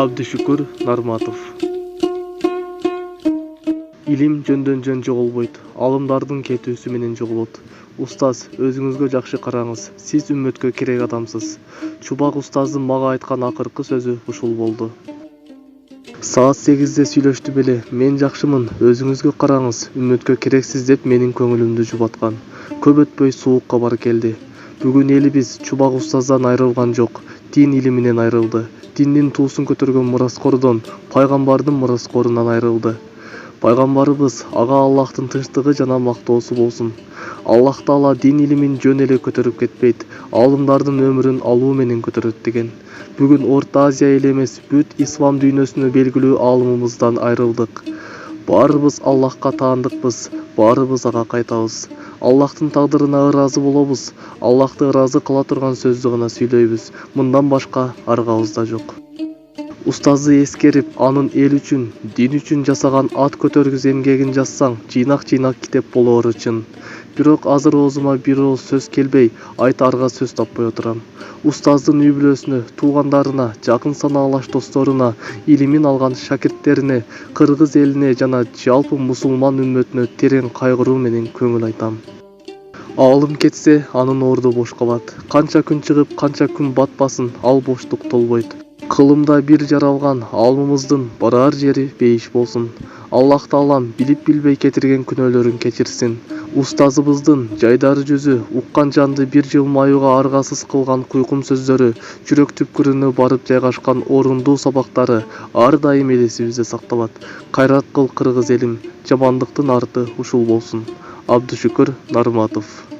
Абдышүкүр Нарматов. Илим жөндөн-жөн жоголбойт, алымдардын кетүүсү менен жоголот. Устаз, өзүңүзгө жакшы караңыз, сиз үммөткө керек адамсыз. Чубак устаздын мага айткан акыркы сөзү ушул болду. Саат 8-де сүйлөштү беле, мен жакшымын, өзүңүзгө караңыз, үммөткө керексиз деп менин көңүлүмдү жубаткан. Көп өтпөй суук кабар келди. Бүгүн элибиз чубак устаздан айрылган жок, дин илиминен айрылды. Диндин туусун көтөргөн мураскордон, пайгамбардын мураскорунан айрылды. Пайгамбарыбыз ага Аллахтын тынчтыгы жана мактоосу болсун. Аллах Таала дин илимин жөн эле көтөрүп кетпейт, алымдардын өмүрүн алуу менен көтөрөт деген. Бүгүн Орто Азия эле эмес, бүт ислам дүйнөсүнө белгилүү алымыбыздан айрылдык. Баарыбыз Аллахка таандыкпыз, баарыбыз ага кайтабыз. Аллахтын тагдырына ыраазы болобуз, Аллахты ыраазы кыла турган сөздү гана сүйлөйбүз. Мындан башка аргабызда жок. Устазды эскерип, анын эл үчүн, дин үчүн жасаган ат көтөргүз эмгегин жазсаң, жыйнак китеп болоору чын. Бирок азыр оозума бир ооз сөз келбей, айтаарга сөз таппай отурам. Устаздын үй бүлөсүнө, туугандарына, жакын санаалаш досторуна, илимин алган шакирттерине, кыргыз элине жана жалпы мусулман үммөтүнө терең кайгыруу менен көңүл айтам. Аалым кетсе, анын орду бош калат. Канча күн чыгып, канча күн батпасын, ал боштук толбойт. Кылымда бир жаралган алымыбыздын барар жери бейиш болсун. Аллах Таалам билип-билбей кетирген күнөөлөрүн кечирсин. Устазыбыздын жайдары жүзү, уккан жанды бир жылмаюуга аргасыз кылган куйкум сөздөрү, жүрөк түпкүрүнө барып жайгашкан орундуу сабактары ар дайым элесибизде сакталат. Кайрат кыл кыргыз элим, жамандыктын арты ушул болсун. Абдышүкүр Нарматов.